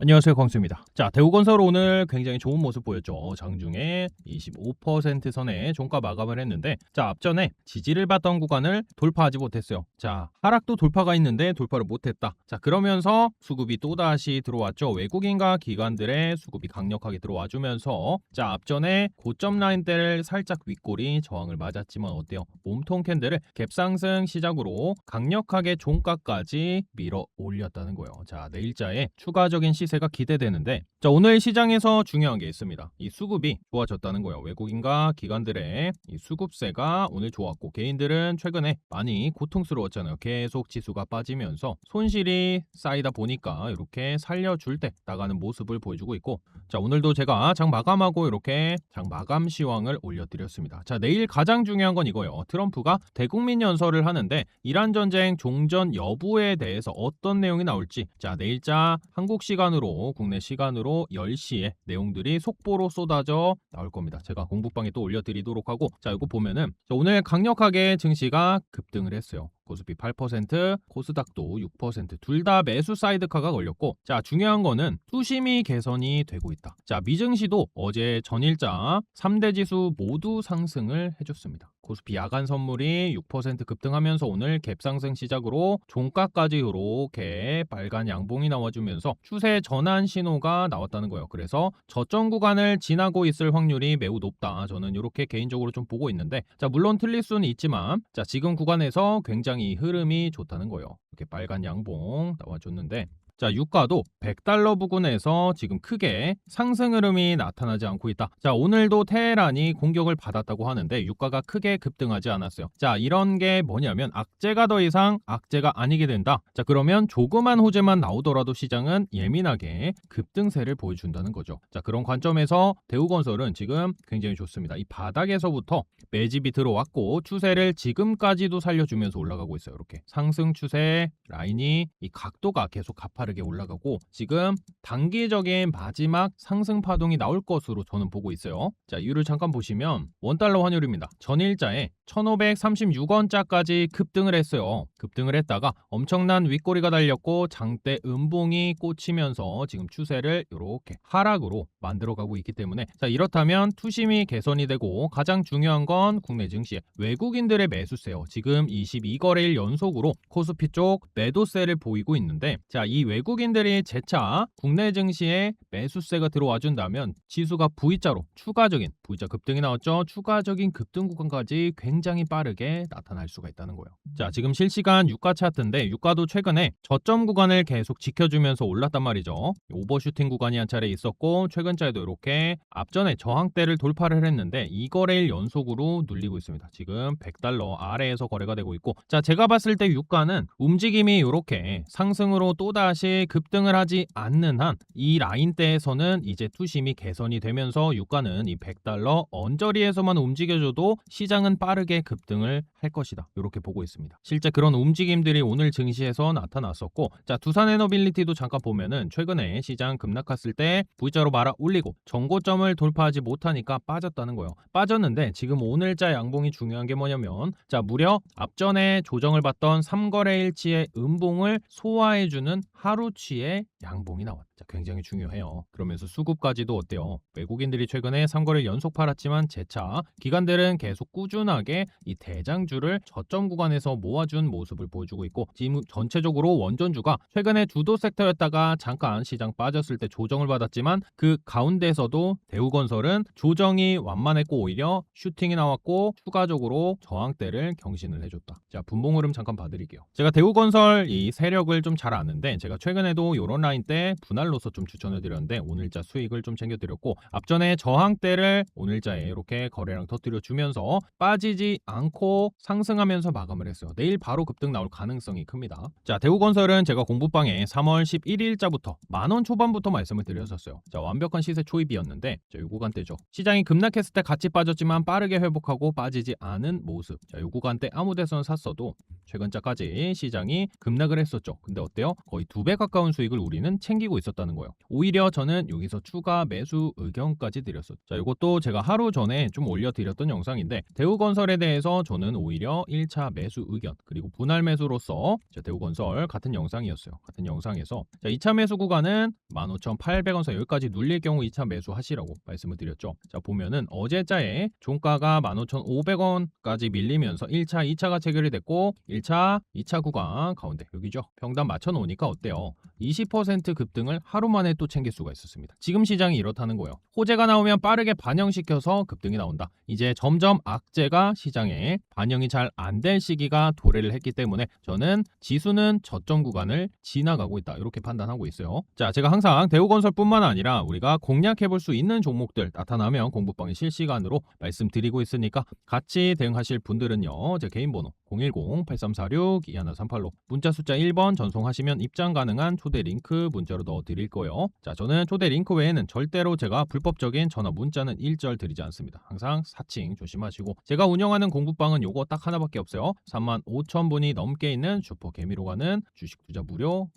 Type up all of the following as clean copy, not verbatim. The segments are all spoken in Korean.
안녕하세요, 광수입니다. 자, 대우건설 오늘 굉장히 좋은 모습 보였죠. 장중에 25% 선에 종가 마감을 했는데, 자, 앞전에 지지를 받던 구간을 돌파하지 못했어요. 자, 하락도 돌파가 있는데 돌파를 못했다. 자, 그러면서 수급이 또다시 들어왔죠. 외국인과 기관들의 수급이 강력하게 들어와주면서, 자, 앞전에 고점 라인대를 살짝 윗골이 저항을 맞았지만 어때요? 몸통 캔들을 갭상승 시작으로 강력하게 종가까지 밀어 올렸다는 거예요. 자, 내일자에 추가적인 시세가 기대되는데, 자, 오늘 시장에서 중요한 게 있습니다. 이 수급이 좋아졌다는 거예요. 외국인과 기관들의 이 수급세가 오늘 좋았고, 개인들은 최근에 많이 고통스러웠잖아요. 계속 지수가 빠지면서 손실이 쌓이다 보니까 이렇게 살려줄 때 나가는 모습을 보여주고 있고, 자, 오늘도 제가 장 마감하고 이렇게 장 마감 시황을 올려드렸습니다. 자, 내일 가장 중요한 건 이거예요. 트럼프가 대국민 연설을 하는데 이란 전쟁 종전 여부에 대해서 어떤 내용이 나올지, 자, 내일자 한국 시간으로 국내 시간으로 10시에 내용들이 속보로 쏟아져 나올 겁니다. 제가 공부방에 또 올려드리도록 하고, 자, 이거 보면은 오늘 강력하게 증시가 급등을 했어요. 코스피 8%, 코스닥도 6%, 둘 다 매수 사이드카가 걸렸고, 자, 중요한 거는 투심이 개선이 되고 있다. 자, 미증시도 어제 전일자 3대 지수 모두 상승을 해줬습니다. 코스피 야간 선물이 6% 급등하면서 오늘 갭상승 시작으로 종가까지 이렇게 빨간 양봉이 나와주면서 추세 전환 신호가 나왔다는 거예요. 그래서 저점 구간을 지나고 있을 확률이 매우 높다. 저는 이렇게 개인적으로 좀 보고 있는데, 자, 물론 틀릴 수는 있지만, 자, 지금 구간에서 굉장히 흐름이 좋다는 거예요. 이렇게 빨간 양봉 나와줬는데, 자, 유가도 100달러 부근에서 지금 크게 상승 흐름이 나타나지 않고 있다. 자, 오늘도 테헤란이 공격을 받았다고 하는데 유가가 크게 급등하지 않았어요. 자, 이런 게 뭐냐면 악재가 더 이상 악재가 아니게 된다. 자, 그러면 조그만 호재만 나오더라도 시장은 예민하게 급등세를 보여준다는 거죠. 자, 그런 관점에서 대우건설은 지금 굉장히 좋습니다. 이 바닥에서부터 매집이 들어왔고 추세를 지금까지도 살려주면서 올라가고 있어요. 이렇게 상승 추세 라인이 이 각도가 계속 가파르게 올라가고 지금 단기적인 마지막 상승 파동이 나올 것으로 저는 보고 있어요. 자, 이유를 잠깐 보시면 원달러 환율입니다. 전일자에 1536원짜까지 급등을 했어요. 급등을 했다가 엄청난 윗꼬리가 달렸고 장대 음봉이 꽂히면서 지금 추세를 이렇게 하락으로 만들어가고 있기 때문에, 자, 이렇다면 투심이 개선이 되고 가장 중요한 건 국내 증시의 외국인들의 매수세요. 지금 22거래일 연속으로 코스피 쪽 매도세를 보이고 있는데, 자, 이 외국인들이 재차 국내 증시에 매수세가 들어와 준다면 지수가 V자로 추가적인 V자 급등이 나왔죠. 추가적인 급등 구간까지 굉장히 빠르게 나타날 수가 있다는 거예요. 자, 지금 실시간 유가 차트인데 유가도 최근에 저점 구간을 계속 지켜주면서 올랐단 말이죠. 오버슈팅 구간이 한 차례 있었고 최근자에도 이렇게 앞전에 저항대를 돌파를 했는데 2거래일 연속으로 눌리고 있습니다. 지금 100달러 아래에서 거래가 되고 있고, 자, 제가 봤을 때 유가는 움직임이 이렇게 상승으로 또다시 급등을 하지 않는 한 이 라인대에서는 이제 투심이 개선이 되면서 유가는 이 100달러 언저리에서만 움직여줘도 시장은 빠르게 급등을 할 것이다. 이렇게 보고 있습니다. 실제 그런 움직임들이 오늘 증시에서 나타났었고, 자, 두산에너빌리티도 잠깐 보면은 최근에 시장 급락했을 때 V자로 말아 올리고 정고점을 돌파하지 못하니까 빠졌다는 거예요. 빠졌는데 지금 오늘자 양봉이 중요한 게 뭐냐면, 자, 무려 앞전에 조정을 받던 3거래일치의 음봉을 소화해주는 하루치의 양봉이 나왔다. 자, 굉장히 중요해요. 그러면서 수급까지도 어때요? 외국인들이 최근에 3거래일 연속 팔았지만 재차 기관들은 계속 꾸준하게 이 대장주를 저점 구간에서 모아준 모습을 보여주고 있고, 지금 전체적으로 원전주가 최근에 주도 섹터였다가 잠깐 시장 빠졌을 때 조정을 받았지만 그 가운데서도 대우건설은 조정이 완만했고 오히려 슈팅이 나왔고 추가적으로 저항대를 경신을 해줬다. 자, 분봉 흐름 잠깐 봐드릴게요. 제가 대우건설 이 세력을 좀 잘 아는데 제가 최근에도 이런 라인 때 분할로서 좀 추천을 드렸는데 오늘자 수익을 좀 챙겨드렸고, 앞전에 저항대를 오늘자에 이렇게 거래량 터뜨려 주면서 빠지지 않고 상승하면서 마감을 했어요. 내일 바로 급등 나올 가능성이 큽니다. 자, 대우건설은 제가 공부방에 3월 11일자부터 만원 초반부터 말씀을 드렸었어요. 자, 완벽한 시세 초입이었는데 자, 요 구간대죠. 시장이 급락했을 때 같이 빠졌지만 빠르게 회복하고 빠지지 않은 모습. 자, 요 구간대 아무 데서는 샀어도 최근자까지 시장이 급락을 했었죠. 근데 어때요? 거의 2배 가까운 수익을 우리는 우리는 챙기고 있었다는 거예요. 오히려 저는 여기서 추가 매수 의견까지 드렸어요. 자, 이것도 제가 하루 전에 좀 올려드렸던 영상인데 대우건설에 대해서 저는 오히려 1차 매수 의견 그리고 분할 매수로서 대우건설 같은 영상이었어요. 같은 영상에서 자, 2차 매수 구간은 15,800원선 여기까지 눌릴 경우 2차 매수 하시라고 말씀을 드렸죠. 자, 보면은 어제자에 종가가 15,500원까지 밀리면서 1차, 2차가 체결이 됐고 1차, 2차 구간 가운데 여기죠. 평단 맞춰 놓으니까 어때요? 20% 급등을 하루 만에 또 챙길 수가 있었습니다. 지금 시장이 이렇다는 거예요. 호재가 나오면 빠르게 반영시켜서 급등이 나온다. 이제 점점 악재가 시장에 반영이 잘 안 될 시기가 도래를 했기 때문에 저는 지수는 저점 구간을 지나가고 있다. 이렇게 판단하고 있어요. 자, 제가 항상 대우건설뿐만 아니라 우리가 공략해 볼 수 있는 종목들 나타나면 공부방에 실시간으로 말씀드리고 있으니까 같이 대응하실 분들은요. 제 개인 번호 010-8346-2138로 문자 숫자 1번 전송하시면 입장 가능한 초대 링크 문자로 넣어드릴 거예요. 자, 저는 초대 링크 외에는 절대로 제가 불법적인 전화 문자는 일절 드리지 않습니다. 항상 사칭 조심하시고 제가 운영하는 공부방은 요거 딱 하나밖에 없어요. 35,000분이 넘게 있는 슈퍼 개미로 가는 주식 투자 무료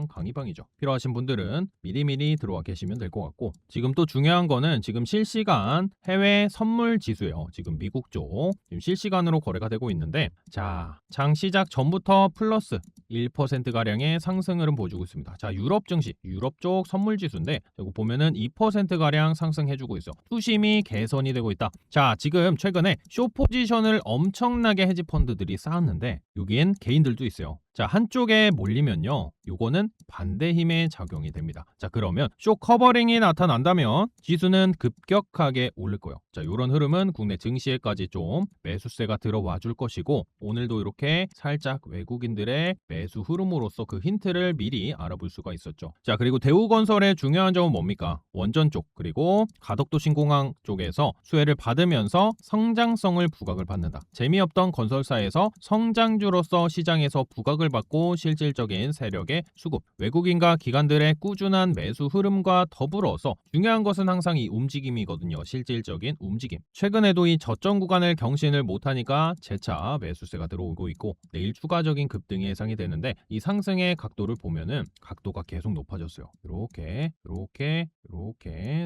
강의방이죠. 필요하신 분들은 미리미리 들어와 계시면 될 것 같고 지금 또 중요한 거는 지금 실시간 해외 선물 지수예요. 지금 미국 쪽 지금 실시간으로 거래가 되고 있는데 자, 장 시작 전부터 플러스 1%가량의 상승 흐름 보여주고 있습니다. 자, 유럽 증시, 유럽 쪽 선물 지수인데 여기 보면은 2%가량 상승해주고 있어. 투심이 개선이 되고 있다. 자, 지금 최근에 쇼 포지션을 엄청나게 헤지 펀드들이 쌓았는데 여기엔 개인들도 있어요. 자, 한쪽에 몰리면요. 요거는 반대 힘의 작용이 됩니다. 자, 그러면 쇼 커버링이 나타난다면 지수는 급격하게 오를 거예요. 자, 요런 흐름은 국내 증시에까지 좀 매수세가 들어와 줄 것이고 오늘도 이렇게 살짝 외국인들의 매수 흐름으로서 그 힌트를 미리 알아볼 수가 있었죠. 자, 그리고 대우건설의 중요한 점은 뭡니까? 원전 쪽 그리고 가덕도 신공항 쪽에서 수혜를 받으면서 성장성을 부각을 받는다. 재미없던 건설사에서 성장주로서 시장에서 부각을 받고 실질적인 세력의 수급, 외국인과 기관들의 꾸준한 매수 흐름과 더불어서 중요한 것은 항상 이 움직임이거든요. 실질적인 움직임. 최근에도 이 저점 구간을 경신을 못하니까 재차 매수세가 들어오고 있고 내일 추가적인 급등이 예상이 되는데 이 상승의 각도를 보면은 각도가 계속 높아졌어요. 이렇게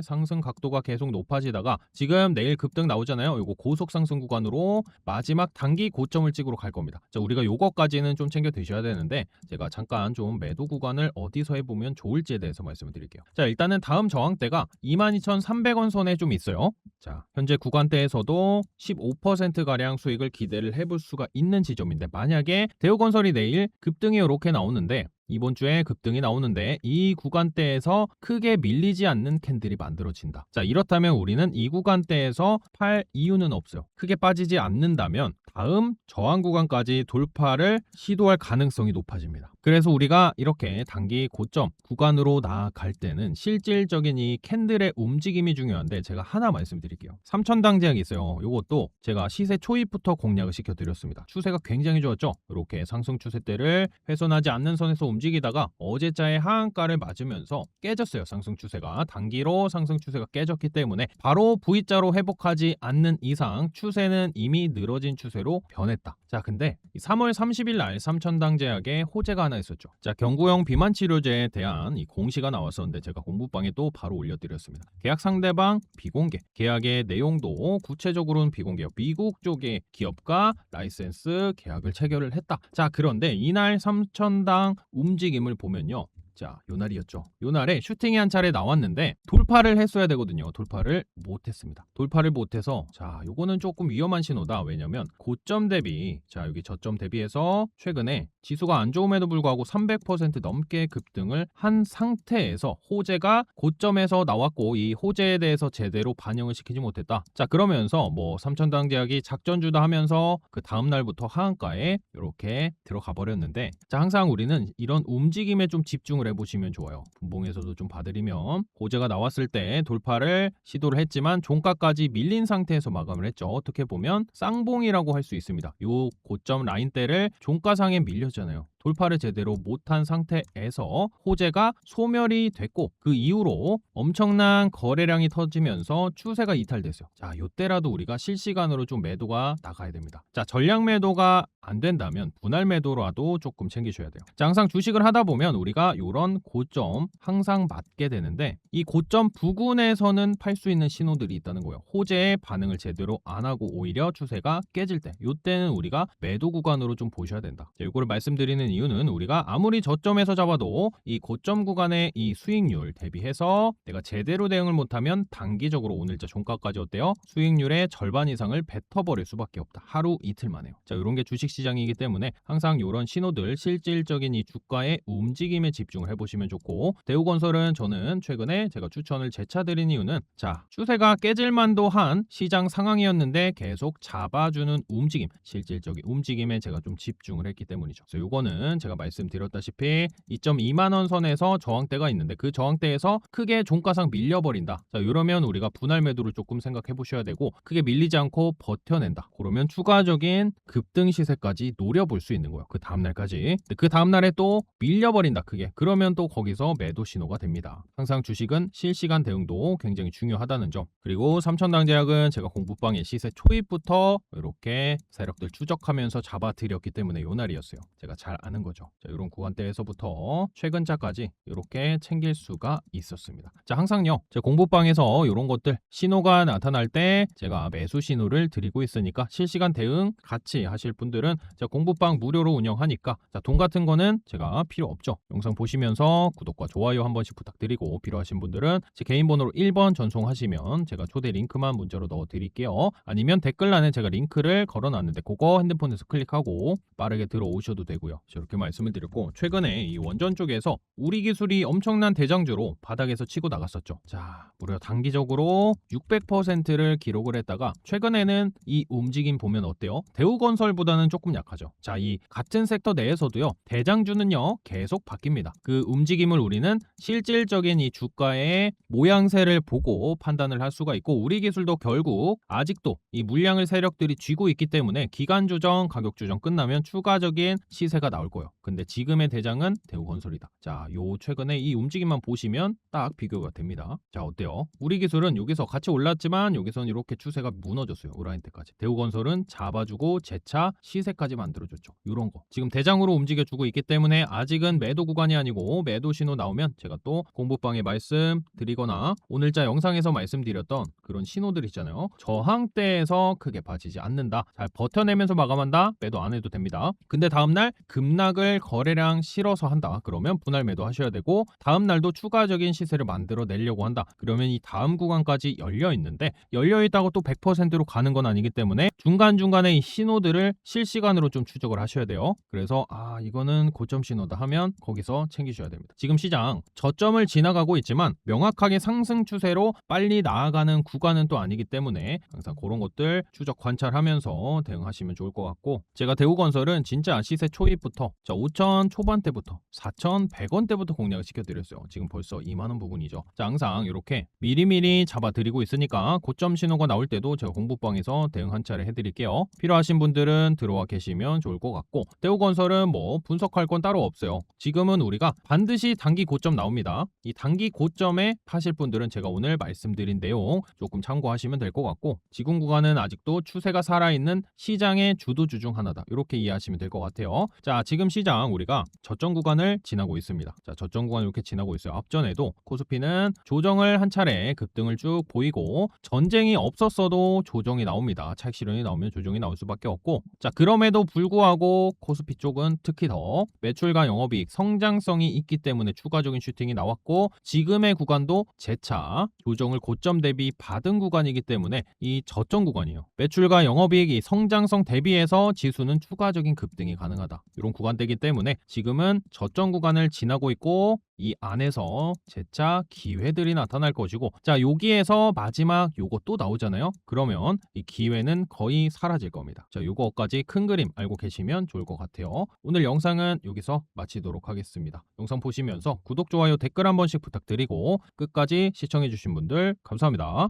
상승 각도가 계속 높아지다가 지금 내일 급등 나오잖아요. 이거 고속 상승 구간으로 마지막 단기 고점을 찍으러 갈 겁니다. 자, 우리가 요거까지는 좀 챙겨 드셔야 되는데 제가 잠깐 좀 매도 구간을 어디서 해보면 좋을지에 대해서 말씀을 드릴게요. 자, 일단은 다음 저항대가 22,300원 선에 좀 있어요. 자, 현재 구간대에서도 15%가량 수익을 기대를 해볼 수가 있는 지점인데 만약에 대우건설이 내일 급등이 이렇게 나오는데 이번 주에 급등이 나오는데 이 구간대에서 크게 밀리지 않는 캔들이 만들어진다. 자, 이렇다면 우리는 이 구간대에서 팔 이유는 없어요. 크게 빠지지 않는다면 다음 저항 구간까지 돌파를 시도할 가능성이 높아집니다. 그래서 우리가 이렇게 단기 고점 구간으로 나아갈 때는 실질적인 이 캔들의 움직임이 중요한데 제가 하나 말씀드릴게요. 3,000당 제약이 있어요. 이것도 제가 시세 초입부터 공략을 시켜드렸습니다. 추세가 굉장히 좋았죠. 이렇게 상승 추세대를 훼손하지 않는 선에서 움직이다가 어제자의 하한가를 맞으면서 깨졌어요. 상승 추세가 단기로 상승 추세가 깨졌기 때문에 바로 V자로 회복하지 않는 이상 추세는 이미 늘어진 추세로 변했다. 자, 근데 3월 30일 날 3,000당 제약에 호재가 하나 있었죠. 자, 경구용 비만 치료제에 대한 이 공시가 나왔었는데 제가 공부방에 또 바로 올려드렸습니다. 계약 상대방 비공개, 계약의 내용도 구체적으로는 비공개요. 미국 쪽의 기업과 라이센스 계약을 체결을 했다. 자, 그런데 이날 3,000당 움직임을 보면요. 자, 요날이었죠. 요날에 슈팅이 한 차례 나왔는데 돌파를 했어야 되거든요. 돌파를 못했습니다. 돌파를 못해서 자, 요거는 조금 위험한 신호다. 왜냐면 고점 대비 자, 여기 저점 대비해서 최근에 지수가 안 좋음에도 불구하고 300% 넘게 급등을 한 상태에서 호재가 고점에서 나왔고 이 호재에 대해서 제대로 반영을 시키지 못했다. 자, 그러면서 뭐 3,000당 제약이 작전주다 하면서 그 다음 날부터 하한가에 이렇게 들어가 버렸는데 자, 항상 우리는 이런 움직임에 좀 집중을 해보시면 좋아요. 분봉에서도 좀 봐드리면 호재가 나왔을 때 돌파를 시도를 했지만 종가까지 밀린 상태에서 마감을 했죠. 어떻게 보면 쌍봉이라고 할 수 있습니다. 요 고점 라인대를 종가상에 밀렸잖아요. 돌파를 제대로 못한 상태에서 호재가 소멸이 됐고 그 이후로 엄청난 거래량이 터지면서 추세가 이탈됐어요. 자, 요때라도 우리가 실시간으로 좀 매도가 나가야 됩니다. 자, 전량 매도가 안 된다면 분할 매도라도 조금 챙기셔야 돼요. 자, 항상 주식을 하다 보면 우리가 이런 고점 항상 맞게 되는데 이 고점 부근에서는 팔 수 있는 신호들이 있다는 거예요. 호재의 반응을 제대로 안 하고 오히려 추세가 깨질 때 이때는 우리가 매도 구간으로 좀 보셔야 된다. 자, 이거를 말씀드리는 이유는 우리가 아무리 저점에서 잡아도 이 고점 구간의 이 수익률 대비해서 내가 제대로 대응을 못하면 단기적으로 오늘자 종가까지 어때요? 수익률의 절반 이상을 뱉어버릴 수밖에 없다. 하루 이틀 만에요. 자, 이런 게 주식시장이기 때문에 항상 이런 신호들 실질적인 이 주가의 움직임에 집중을 해보시면 좋고, 대우건설은 저는 최근에 제가 추천을 재차 드린 이유는 자, 추세가 깨질만도 한 시장 상황이었는데 계속 잡아주는 움직임, 실질적인 움직임에 제가 좀 집중을 했기 때문이죠. 그래서 요거는 제가 말씀드렸다시피 2.2만원 선에서 저항대가 있는데 그 저항대에서 크게 종가상 밀려버린다. 자, 이러면 우리가 분할 매도를 조금 생각해 보셔야 되고, 크게 밀리지 않고 버텨낸다. 그러면 추가적인 급등 시세까지 노려볼 수 있는 거예요. 그 다음날까지. 그 다음날에 또 밀려버린다 크게. 그러면 또 거기서 매도 신호가 됩니다. 항상 주식은 실시간 대응도 굉장히 중요하다는 점. 그리고 삼천당제약은 제가 공부방에 시세 초입부터 이렇게 세력들 추적하면서 잡아드렸기 때문에 요 날이었어요. 제가 잘 아는 거죠. 자, 이런 구간대에서부터 최근자까지 이렇게 챙길 수가 있었습니다. 자, 항상요, 제 공부방에서 이런 것들 신호가 나타날 때 제가 매수 신호를 드리고 있으니까 실시간 대응 같이 하실 분들은 제가 공부방 무료로 운영하니까 자, 돈 같은 거는 제가 필요 없죠. 영상 보시면서 구독과 좋아요 한 번씩 부탁드리고, 필요하신 분들은 제 개인 번호로 1번 전송하시면 제가 초대 링크만 문자로 넣어 드릴게요. 아니면 댓글란에 제가 링크를 걸어놨는데 그거 핸드폰에서 클릭하고 빠르게 들어오셔도 되고요. 이렇게 말씀을 드렸고, 최근에 이 원전 쪽에서 우리 기술이 엄청난 대장주로 바닥에서 치고 나갔었죠. 자, 무려 단기적으로 600%를 기록을 했다가 최근에는 이 움직임 보면 어때요? 대우건설보다는 조금 약하죠. 자, 이 같은 섹터 내에서도요, 대장주는요 계속 바뀝니다. 그 움직임을 우리는 실질적인 이 주가의 모양새를 보고 판단을 할 수가 있고, 우리 기술도 결국 아직도 이 물량을 세력들이 쥐고 있기 때문에 기간 조정, 가격 조정 끝나면 추가적인 시세가 나올 거예요. 근데 지금의 대장은 대우건설이다. 자, 요 최근에 이 움직임만 보시면 딱 비교가 됩니다. 자, 어때요? 우리 기술은 여기서 같이 올랐지만 여기서는 이렇게 추세가 무너졌어요. 오라인 때까지. 대우건설은 잡아주고 재차 시세까지 만들어줬죠. 이런 거 지금 대장으로 움직여주고 있기 때문에 아직은 매도 구간이 아니고, 매도 신호 나오면 제가 또 공부방에 말씀드리거나 오늘자 영상에서 말씀드렸던 그런 신호들 있잖아요. 저항대에서 크게 빠지지 않는다, 잘 버텨내면서 마감한다, 매도 안 해도 됩니다. 근데 다음날 급락을 거래량 실어서 한다, 그러면 분할 매도 하셔야 되고, 다음날도 추가적인 시세를 만들어 내려고 한다, 그러면 이 다음 구간까지 열려 있는데, 열려 있다고 또 100%로 가는 건 아니기 때문에 중간중간에 이 신호들을 실시간으로 좀 추적을 하셔야 돼요. 그래서 이거는 고점 신호다 하면 거기서 챙기셔야 됩니다. 지금 시장 저점을 지나가고 있지만 명확하게 상승 추세로 빨리 나아가는 구간은 또 아니기 때문에 항상 그런 것들 추적 관찰하면서 대응하시면 좋을 것 같고, 제가 대우건설은 진짜 시세 초입부터 5천 초반대부터 4,100원대부터 공략을 시켜드렸어요. 지금 벌써 2만원 부분이죠. 자, 항상 이렇게 미리미리 잡아드리고 있으니까 고점 신호가 나올 때도 제가 공부방에서 대응 한 차례 해드릴게요. 필요하신 분들은 들어와 계시면 좋을 것 같고, 대우건설은 뭐 분석할 건 따로 없어요. 지금은 우리가 반드시 단기 고점 나옵니다. 이 단기 고점에 파실 분들은 제가 오늘 말씀드린 내용 조금 참고하시면 될 것 같고, 지금 구간은 아직도 추세가 살아있는 시장의 주도주 중 하나다, 이렇게 이해하시면 될 것 같아요. 자, 지금 시장 우리가 저점 구간을 지나고 있습니다. 자, 저점 구간 이렇게 지나고 있어요. 앞전에도 코스피는 조정을 한 차례 급등을 쭉 보이고, 전쟁이 없었어도 조정이 나옵니다. 차익 실현이 나오면 조정이 나올 수밖에 없고, 자, 그럼에도 불구하고 코스피 쪽은 특히 더 매출과 영업이익 성장성이 있기 때문에 추가적인 슈팅이 나왔고, 지금의 구간도 재차 조정을 고점 대비 받은 구간이기 때문에 이 저점 구간이에요. 매출과 영업이익이 성장성 대비해서 지수는 추가적인 급등이 가능하다, 이런 구간대이기 때문에 지금은 저점 구간을 지나고 있고, 이 안에서 재차 기회들이 나타날 것이고, 자, 여기에서 마지막 요거 또 나오잖아요. 그러면 이 기회는 거의 사라질 겁니다. 자, 요거까지 큰 그림 알고 계시면 좋을 것 같아요. 오늘 영상은 여기서 마치도록 하겠습니다. 영상 보시면서 구독, 좋아요, 댓글 한 번씩 부탁드리고 끝까지 시청해주신 분들 감사합니다.